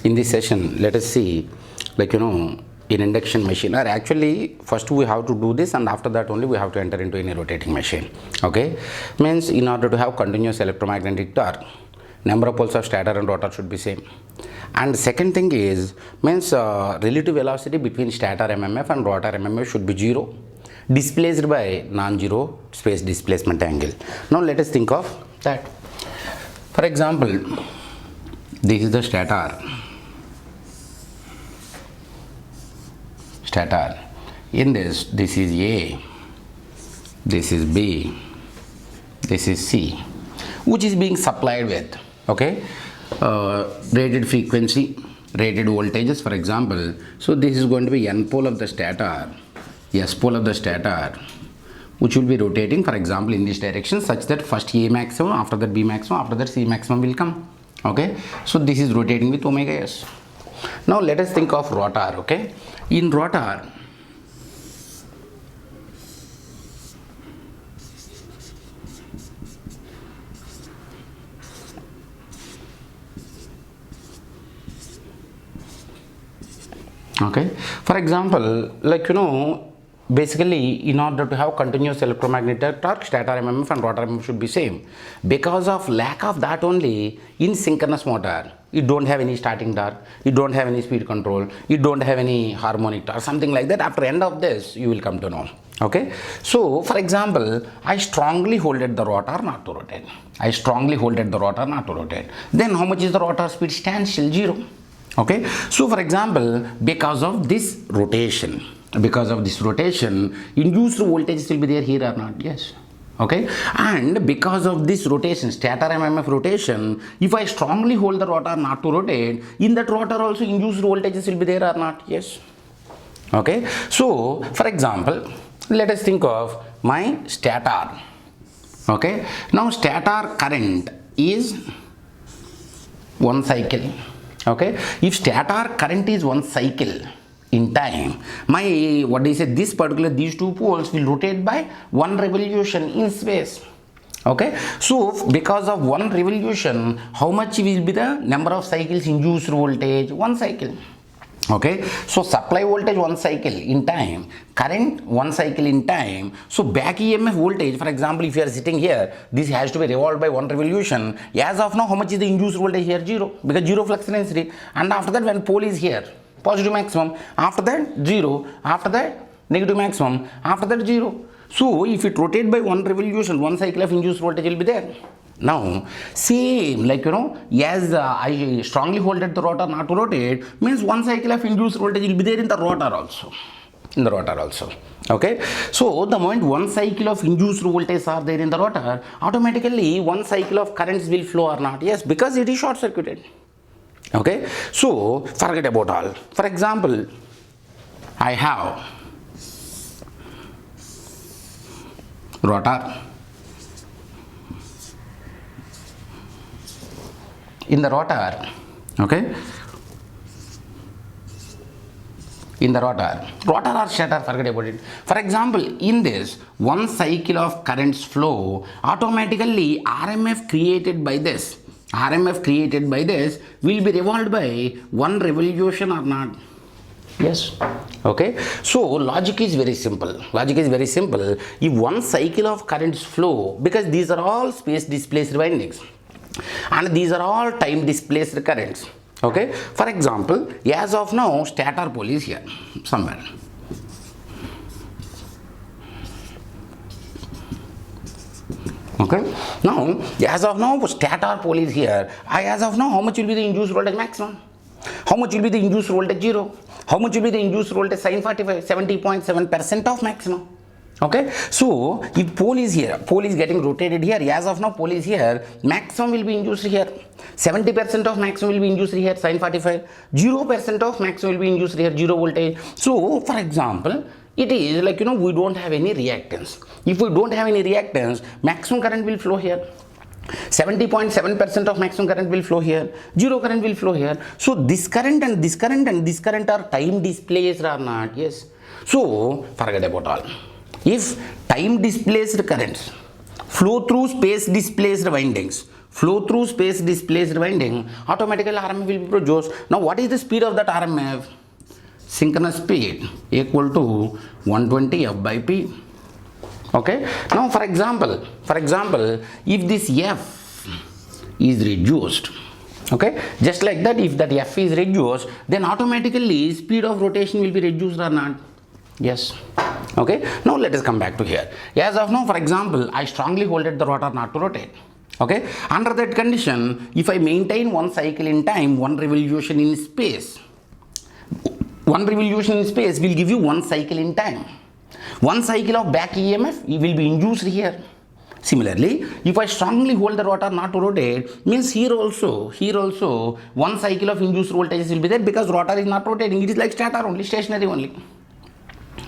In this session, let us see, in induction machine, or actually first we have to do this, and after that only we have to enter into any rotating machine. Okay, means in order to have continuous electromagnetic torque, number of poles of stator and rotor should be same. And second thing is, means relative velocity between stator mmf and rotor mmf should be 0, displaced by non-zero space displacement angle. Now let us think of that. For example, this is the stator. In this is A, this is B, this is C, which is being supplied with, okay, rated frequency, rated voltages, for example. So this is going to be N pole of the stator, S pole of the stator, which will be rotating, for example, in this direction, such that first A maximum, after that B maximum, after that C maximum will come. Okay, so this is rotating with omega S. Now let us think of rotor. Okay, in rotor, okay, for example, basically in order to have continuous electromagnetic torque, stator mmf and rotor mmf should be same. Because of lack of that only, in synchronous motor, you don't have any starting torque, you don't have any speed control, you don't have any harmonic torque, something like that. After end of this, you will come to know. Okay, so for example, I strongly holded the rotor not to rotate. Then how much is the rotor speed? Stand still, 0. Okay, so for example, because of this rotation, induced voltage will be there here or not? Yes. Okay, and because of this rotation, stator mmf rotation, if I strongly hold the rotor not to rotate, in that rotor also induced voltages will be there or not? Yes. Okay, so for example, let us think of my stator. Okay, now stator current is 1 cycle. Okay, if stator current is 1 cycle in time, these two poles will rotate by 1 revolution in space. Okay, so because of 1 revolution, how much will be the number of cycles induced voltage? 1 cycle. Okay, so supply voltage 1 cycle in time, current 1 cycle in time. So back EMF voltage, for example, if you are sitting here, this has to be revolved by 1 revolution. As of now, how much is the induced voltage here? 0, because 0 flux density. And after that, when pole is here, positive maximum, after that 0, after that negative maximum, after that 0. So if it rotate by 1 revolution, 1 cycle of induced voltage will be there. Now same, as I strongly holded the rotor not to rotate, means 1 cycle of induced voltage will be there in the rotor also. Okay, so the moment 1 cycle of induced voltage are there in the rotor, automatically 1 cycle of currents will flow or not? Yes, because it is short circuited. Okay, so forget about all. For example, I have rotor. In the rotor, okay, rotor or stator, forget about it. For example, in this 1 cycle of currents flow, automatically RMF created by this will be revolved by 1 revolution or not? Yes. Okay, so logic is very simple. If 1 cycle of currents flow, because these are all space displaced windings and these are all time displaced currents. Okay, for example, as of now, stator pole is here somewhere. Okay, now as of now, stator pole is here. As of now, how much will be the induced voltage maximum? How much will be the induced voltage 0? How much will be the induced voltage sin 45? 70.7% of maximum. Okay, so if pole is here, pole is getting rotated here, as of now pole is here, maximum will be induced here, 70% of maximum will be induced here, sin 45, 0% of maximum will be induced here, 0 voltage. So for example, it is we don't have any reactance. If we don't have any reactance, maximum current will flow here, 70.7% of maximum current will flow here, 0 current will flow here. So this current and this current and this current are time displaced or not? Yes. So forget about all. If time displaced currents flow through space displaced windings, flow through space displaced winding, automatically RMF will be produced. Now what is the speed of that RMF? Synchronous speed equal to 120 F by P. Okay. Now for example, if this F is reduced, okay, just like that, if that F is reduced, then automatically speed of rotation will be reduced or not? Yes. Okay. Now let us come back to here. As of now, for example, I strongly hold the rotor not to rotate. Okay. Under that condition, if I maintain one cycle in time, one revolution in space, one revolution in space will give you one cycle in time. One cycle of back EMF will be induced here. Similarly, if I strongly hold the rotor not to rotate, means here also one cycle of induced voltages will be there, because rotor is not rotating. It is like stator only, stationary only.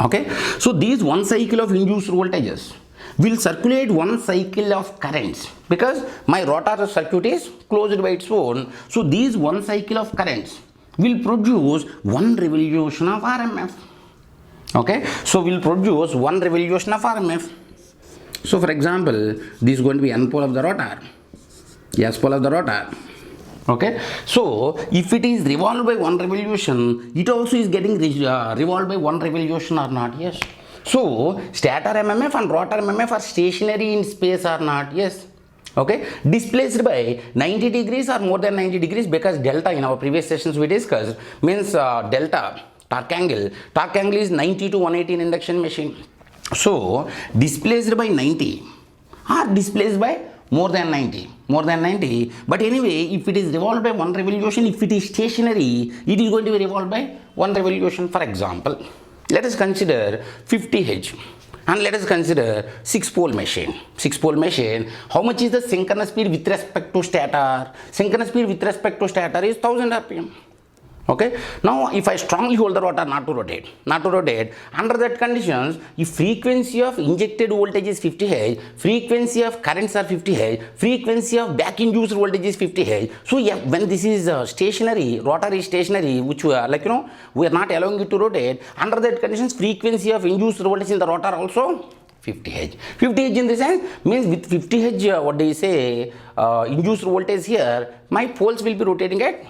Okay. So these one cycle of induced voltages will circulate one cycle of currents, because my rotor circuit is closed by its own. So these one cycle of currents will produce one revolution of RMF. Okay. So will produce one revolution of RMF. So for example, this is going to be N pole of the rotor, S pole of the rotor. Okay. So if it is revolved by one revolution, it also is getting revolved by one revolution or not? Yes. So stator MMF and rotor MMF are stationary in space or not? Yes. Okay. Displaced by 90 degrees or more than 90 degrees, because delta, in our previous sessions we discussed, means delta torque angle is 90 to 180 in induction machine. So displaced by 90 or displaced by more than 90, but anyway, if it is revolved by one revolution, if it is stationary, it is going to be revolved by one revolution. For example, let us consider 50 H and let us consider 6-pole machine. How much is the synchronous speed with respect to stator? Synchronous speed with respect to stator is 1000 RPM. Okay. Now if I strongly hold the rotor not to rotate, under that conditions, if frequency of injected voltage is 50 Hz, frequency of currents are 50 Hz, frequency of back induced voltage is 50 Hz. So yeah, when this is stationary, rotor is stationary, which we are we are not allowing it to rotate, under that conditions, frequency of induced voltage in the rotor also 50 Hz. 50 Hz in the sense means with 50 Hz, what do you say, induced voltage here, my poles will be rotating at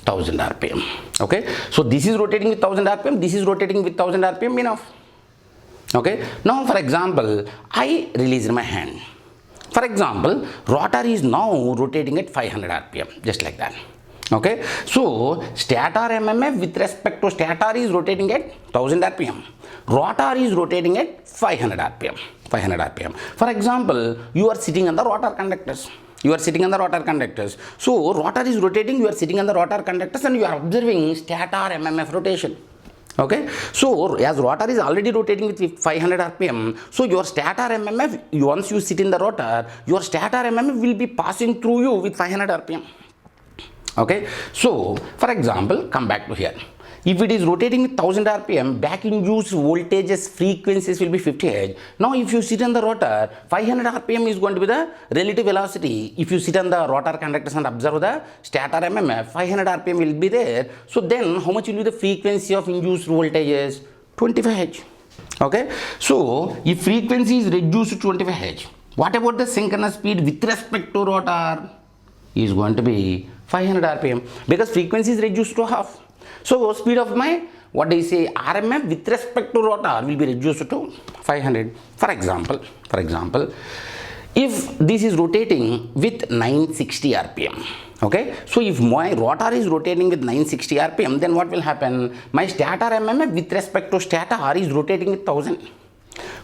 1000 RPM. Okay. So this is rotating with 1000 RPM, this is rotating with 1000 RPM, enough. Okay. Now for example, I release my hand. For example, rotor is now rotating at 500 RPM, just like that. Okay. So stator MMF with respect to stator is rotating at 1000 RPM. Rotor is rotating at 500 RPM. For example, you are sitting on the rotor conductors. So rotor is rotating, you are sitting on the rotor conductors and you are observing stator MMF rotation. Okay. So as rotor is already rotating with 500 RPM, so your stator MMF, once you sit in the rotor, your stator MMF will be passing through you with 500 RPM. Okay. So for example, come back to here. If it is rotating with 1000 RPM, back induced voltages frequencies will be 50 Hz. Now if you sit on the rotor, 500 RPM is going to be the relative velocity. If you sit on the rotor conductors and observe the stator MMF, 500 RPM will be there. So then how much will be the frequency of induced voltages? 25 Hz. Okay. So if frequency is reduced to 25 Hz, what about the synchronous speed with respect to rotor? Is going to be 500 RPM, because frequency is reduced to half. So speed of my, what do you say, RMF with respect to rotor will be reduced to 500. For example, if this is rotating with 960 RPM, okay, so if my rotor is rotating with 960 RPM, then what will happen? My stator MMF with respect to stator is rotating with 1000.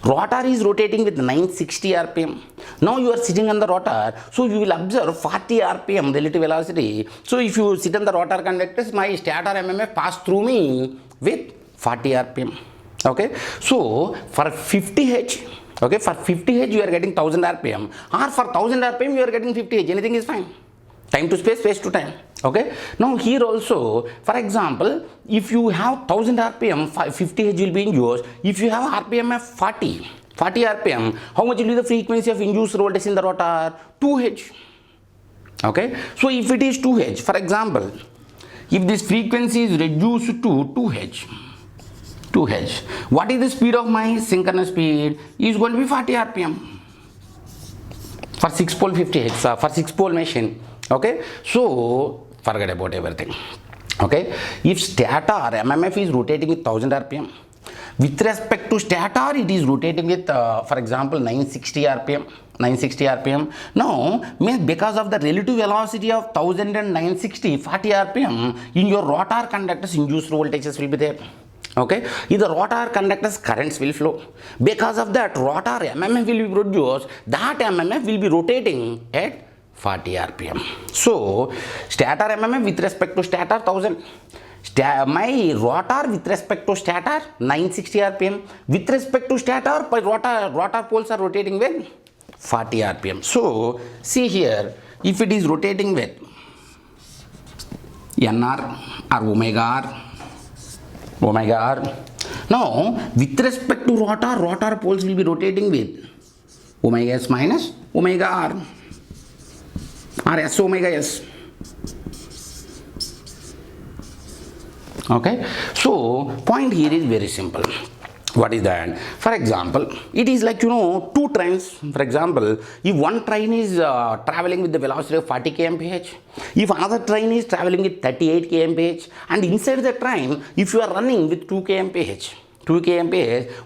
Rotor is rotating with 960 RPM. Now you are sitting on the rotor, so you will observe 40 RPM relative velocity. So if you sit on the rotor conductors, my stator MMF pass through me with 40 RPM. Okay. So for 50 Hz, okay, for 50 Hz you are getting 1000 RPM, or for 1000 RPM you are getting 50 Hz. Anything is fine. Time to space, space to time. Okay. Now here also, for example, if you have 1000 RPM, 50 Hz will be induced. If you have RPM of 40 RPM, how much will be the frequency of induced voltage in the rotor? 2 Hz. Okay. So if it is 2 Hz, for example, if this frequency is reduced to 2 Hz, what is the speed of my synchronous speed? Is going to be 40 RPM. for 6 pole 50 Hz, for 6 pole machine. Okay, so forget about everything. Okay, if stator MMF is rotating with 1000 rpm, with respect to stator it is rotating with for example 960 rpm. 960 rpm. Now because of the relative velocity of 1000 and 960 40 rpm, in your rotor conductors induced voltages will be there. Okay, in the rotor conductors currents will flow. Because of that, rotor MMF will be produced. That MMF will be rotating at 40 rpm. So stator MMF with respect to stator 1000, my rotor with respect to stator 960 rpm. With respect to stator, my rotor poles are rotating with 40 rpm. So see here, if it is rotating with nr or omega r, now with respect to rotor poles will be rotating with omega s minus omega r or s omega s. Okay, so point here is very simple. What is that? For example, it is like two trains. For example, if one train is traveling with the velocity of 40 kmph, if another train is traveling with 38 kmph, and inside the train if you are running with 2 kmph,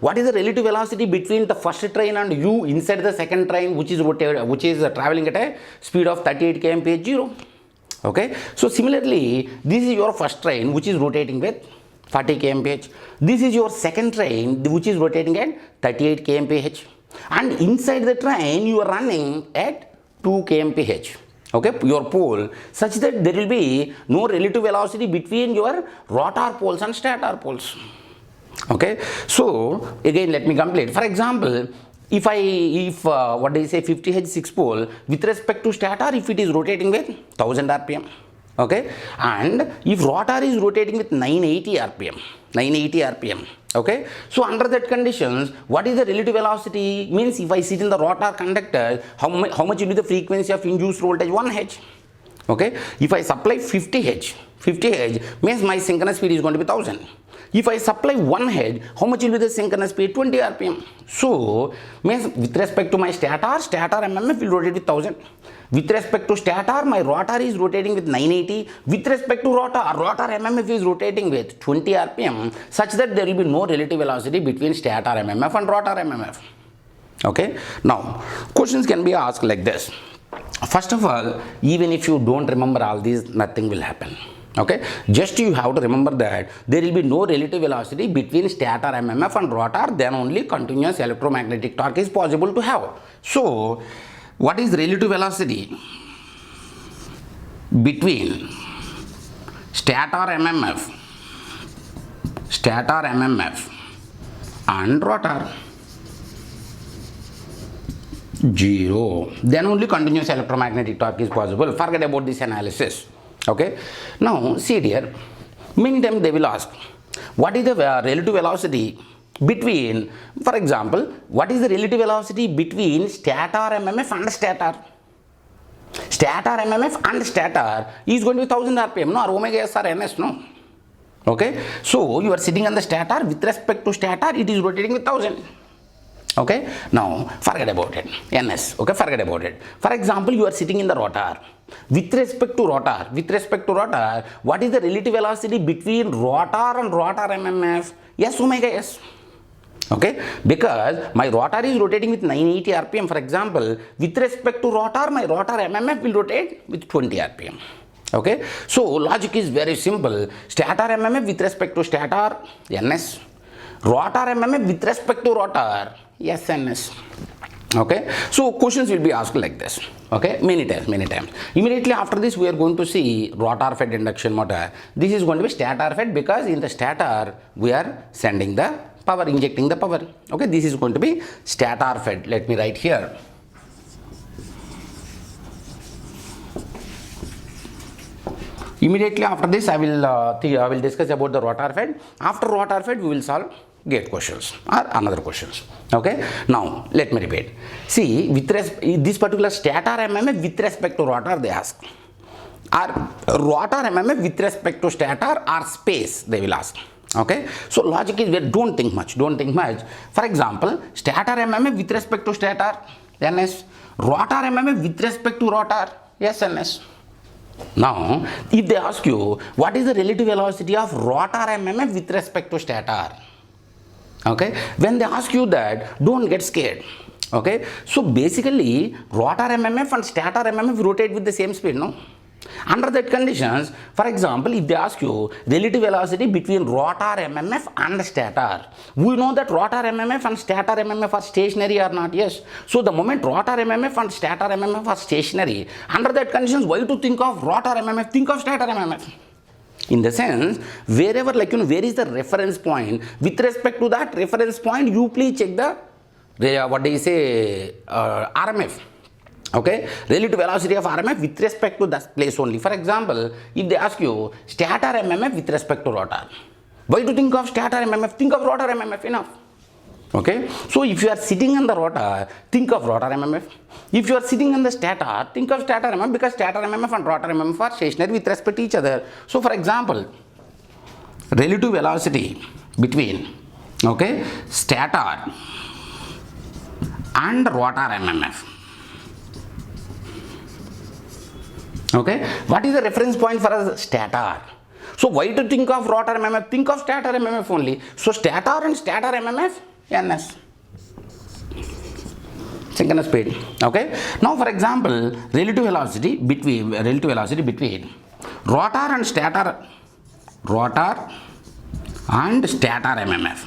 what is the relative velocity between the first train and you inside the second train which is traveling at a speed of 38 kmph? 0. Okay, so similarly this is your first train which is rotating with 40 kmph. This is your second train which is rotating at 38 kmph, and inside the train you are running at 2 kmph. Okay, your pole, such that there will be no relative velocity between your rotor poles and stator poles. Okay, so again let me complete. For example, if 50 Hz 6 pole with respect to stator, if it is rotating with 1000 rpm, okay, and if rotor is rotating with 980 rpm, okay, so under that conditions, what is the relative velocity? Means if I sit in the rotor conductor, how much will be the frequency of induced voltage? 1 Hz. Okay, if I supply 50 Hz means my synchronous speed is going to be 1000. If I supply 1 Hz, how much will be the synchronous speed? 20 rpm. So means with respect to my stator MMF will rotate with 1000. With respect to stator, my rotor is rotating with 980. With respect to rotor MMF is rotating with 20 rpm, such that there will be no relative velocity between stator MMF and rotor MMF. Okay, now questions can be asked like this. First of all, even if you don't remember all these, nothing will happen. Okay, just you have to remember that there will be no relative velocity between stator MMF and rotor, then only continuous electromagnetic torque is possible to have. So what is relative velocity between stator MMF and rotor? 0. Then only continuous electromagnetic torque is possible. Forget about this analysis. Okay, now see here, many times they will ask, what is the relative velocity between, for example, what is the relative velocity between stator MMF and stator? Stator MMF and stator is going to be 1000 rpm, no, or omega s or ns, no. Okay, so you are sitting on the stator, with respect to stator it is rotating with 1000. Okay, now forget about it, ns. Okay, forget about it. For example, you are sitting in the rotor. With respect to rotor, what is the relative velocity between rotor and rotor MMF? S omega s. Okay, because my rotor is rotating with 980 rpm, for example, with respect to rotor, my rotor MMF will rotate with 20 rpm. Okay, so logic is very simple. Stator MMF with respect to stator, ns. Rotor MMF with respect to rotor, ns. Okay, so questions will be asked like this. Okay, many times. Immediately after this, we are going to see rotor fed induction motor. This is going to be stator fed, because in the stator we are sending the power, injecting the power. Okay, this is going to be stator fed. Let me write here. Immediately after this, I will discuss about the rotor fed. After rotor fed, we will solve gate questions or another questions. Okay, now let me repeat. See, with this particular stator MMF with respect to rotor, they ask, or rotor MMF with respect to stator or space, they will ask. Okay, so logic is where don't think much. For example, stator MMF with respect to stator, ns. Rotor mmf with respect to rotor, yes, ns. Now, if they ask you what is the relative velocity of rotor mmf with respect to stator, okay, when they ask you that, don't get scared. Okay, so basically rotor mmf and stator mmf rotate with the same speed, no? Under that conditions, for example, if they ask you relative velocity between rotor mmf and stator, we know that rotor mmf and stator mmf are stationary or not, yes. So the moment rotor mmf and stator mmf are stationary, under that conditions, why to think of rotor mmf, think of stator mmf. In the sense, wherever, like, where is the reference point, with respect to that reference point, you please check the what do you say, RMF, okay, relative velocity of RMF with respect to that place only. For example, if they ask you stator mmf with respect to rotor, why to think of stator mmf, think of rotor mmf, enough. Okay, so if you are sitting on the rotor, think of rotor mmf. If you are sitting on the stator, think of stator mmf, because stator mmf and rotor mmf are stationary with respect to each other. So for example, relative velocity between, okay, stator and rotor mmf. Okay, what is the reference point for a stator? So why to think of rotor mmf? Think of stator mmf only. So stator and stator mmf, ns, synchronous speed. Okay. Now for example, relative velocity between rotor and stator mmf.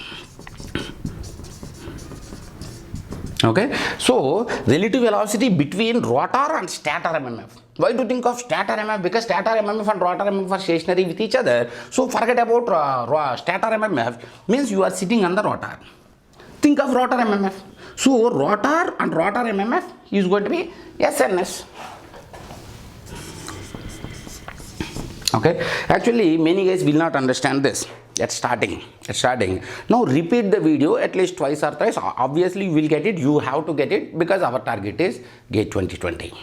Okay, so relative velocity between rotor and stator mmf. Why to think of stator mmf? Because stator mmf and rotor mmf are stationary with each other. So forget about stator mmf, means you are sitting on the rotor. Think of rotor mmf. So rotor and rotor mmf is going to be SNS. Okay, actually many guys will not understand this at starting. Now repeat the video at least twice or thrice. Obviously you will get it, you have to get it, because our target is GATE 2020.